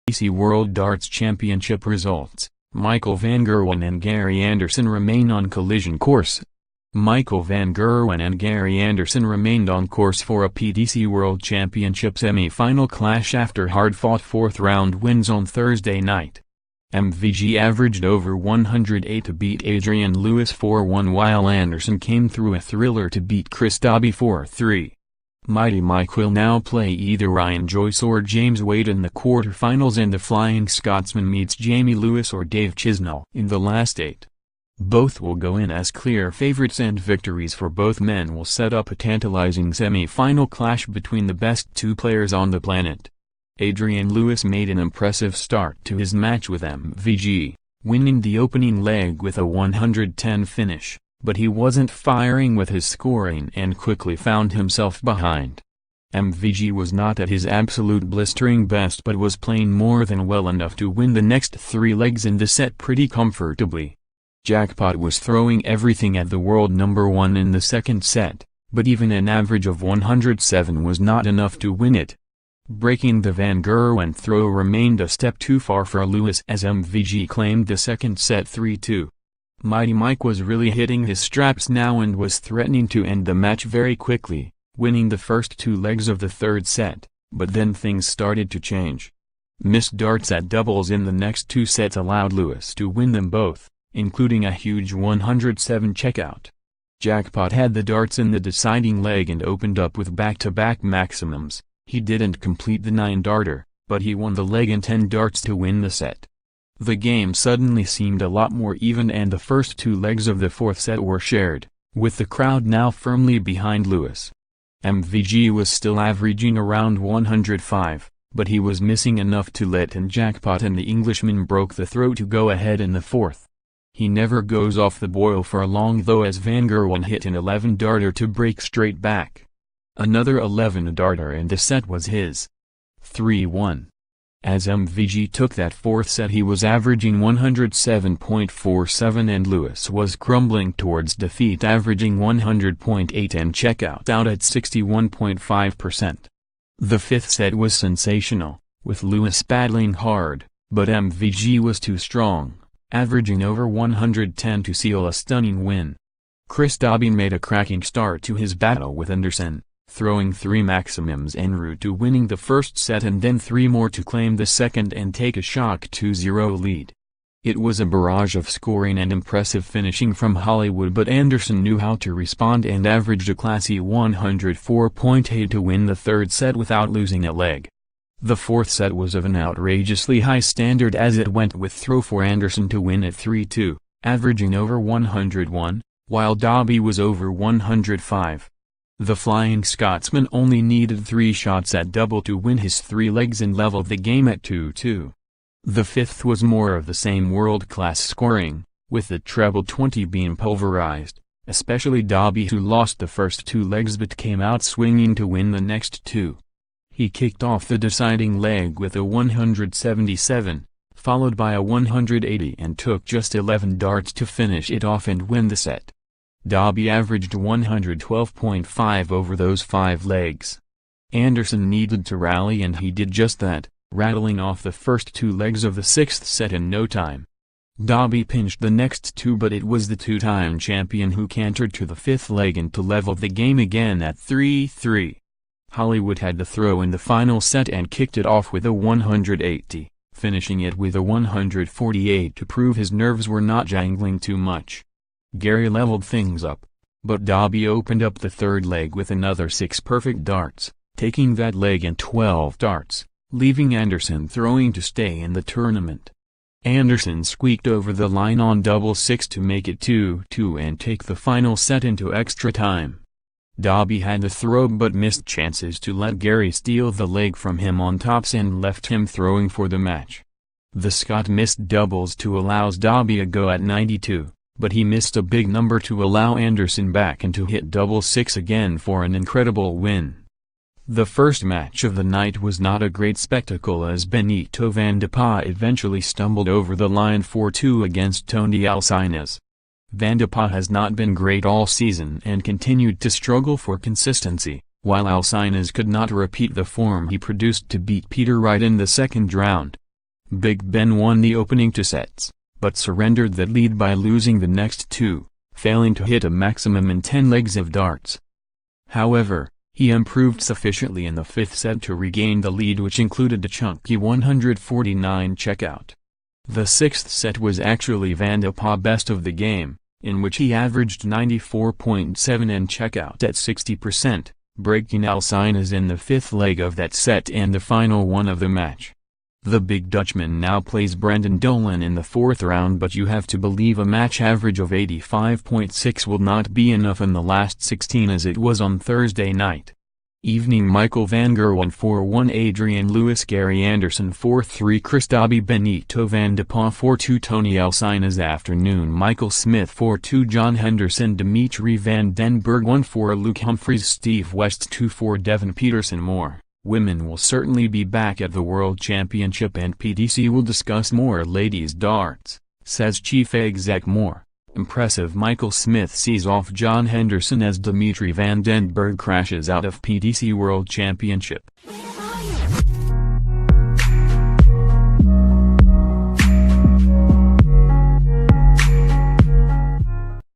PDC World Darts Championship results, Michael van Gerwen and Gary Anderson remain on collision course. Michael van Gerwen and Gary Anderson remained on course for a PDC World Championship semi-final clash after hard-fought fourth-round wins on Thursday night. MVG averaged over 108 to beat Adrian Lewis 4-1 while Anderson came through a thriller to beat Chris Dobey 4-3. Mighty Mike will now play either Ryan Joyce or James Wade in the quarterfinals, and the Flying Scotsman meets Jamie Lewis or Dave Chisnall in the last 8. Both will go in as clear favorites, and victories for both men will set up a tantalizing semi-final clash between the best two players on the planet. Adrian Lewis made an impressive start to his match with MVG, winning the opening leg with a 110 finish, but he wasn't firing with his scoring and quickly found himself behind. MVG was not at his absolute blistering best but was playing more than well enough to win the next 3 legs in the set pretty comfortably. Jackpot was throwing everything at the world number 1 in the second set, but even an average of 107 was not enough to win it. Breaking the Van Gerwen throw remained a step too far for Lewis as MVG claimed the second set 3-2. Mighty Mike was really hitting his straps now and was threatening to end the match very quickly, winning the first 2 legs of the third set, but then things started to change. Missed darts at doubles in the next 2 sets allowed Lewis to win them both, including a huge 107 checkout. Jackpot had the darts in the deciding leg and opened up with back-to-back maximums. He didn't complete the 9-darter, but he won the leg in 10 darts to win the set. The game suddenly seemed a lot more even, and the first 2 legs of the fourth set were shared, with the crowd now firmly behind Lewis. MVG was still averaging around 105, but he was missing enough to let in Jackpot, and the Englishman broke the throw to go ahead in the fourth. He never goes off the boil for long though, as Van Gerwen hit an 11-darter to break straight back. Another 11-darter and the set was his. 3-1. As MVG took that fourth set he was averaging 107.47 and Lewis was crumbling towards defeat, averaging 100.8 and checkout out at 61.5%. The fifth set was sensational, with Lewis battling hard, but MVG was too strong, averaging over 110 to seal a stunning win. Chris Dobey made a cracking start to his battle with Anderson, throwing 3 maximums en route to winning the first set and then 3 more to claim the second and take a shock 2-0 lead. It was a barrage of scoring and impressive finishing from Hollywood, but Anderson knew how to respond and averaged a classy 104.8 to win the third set without losing a leg. The fourth set was of an outrageously high standard as it went with throw for Anderson to win at 3-2, averaging over 101, while Dobey was over 105. The Flying Scotsman only needed 3 shots at double to win his 3 legs and leveled the game at 2-2. The fifth was more of the same world-class scoring, with the treble 20 being pulverized, especially Dobey, who lost the first 2 legs but came out swinging to win the next 2. He kicked off the deciding leg with a 177, followed by a 180 and took just 11 darts to finish it off and win the set. Dobey averaged 112.5 over those 5 legs. Anderson needed to rally and he did just that, rattling off the first 2 legs of the 6th set in no time. Dobey pinched the next 2, but it was the 2-time champion who cantered to the 5th leg and to level the game again at 3-3. Hollywood had the throw in the final set and kicked it off with a 180, finishing it with a 148 to prove his nerves were not jangling too much. Gary leveled things up, but Dobey opened up the third leg with another 6 perfect darts, taking that leg in 12 darts, leaving Anderson throwing to stay in the tournament. Anderson squeaked over the line on double 6 to make it 2-2 and take the final set into extra time. Dobey had the throw but missed chances to let Gary steal the leg from him on tops and left him throwing for the match. The Scot missed doubles to allow Dobey a go at 92. But he missed a big number to allow Anderson back and to hit double 6 again for an incredible win. The first match of the night was not a great spectacle as Benito van de Pa eventually stumbled over the line 4-2 against Tony Alcines. Van de Pa has not been great all season and continued to struggle for consistency, while Alcines could not repeat the form he produced to beat Peter Wright in the second round. Big Ben won the opening 2 sets, but surrendered that lead by losing the next 2, failing to hit a maximum in 10 legs of darts. However, he improved sufficiently in the 5th set to regain the lead, which included a chunky 149 checkout. The 6th set was actually Van de Pauw's best of the game, in which he averaged 94.7 and checkout at 60%, breaking Alcina's in the 5th leg of that set and the final one of the match. The Big Dutchman now plays Brendan Dolan in the 4th round, but you have to believe a match average of 85.6 will not be enough in the last 16 as it was on Thursday night. Evening: Michael van Gerwen 4-1, Adrian Lewis, Gary Anderson 4-3, Chris Dobey, Benito van de Pauw 4-2, Tony Alcina's afternoon: Michael Smith 4-2, John Henderson, Dimitri van den Berg 1-4, Luke Humphries, Steve West 2-4, Devin Peterson. More women will certainly be back at the World Championship, and PDC will discuss more ladies darts, says Chief Exec. More impressive: Michael Smith sees off John Henderson as Dimitri van den Berg crashes out of PDC World Championship.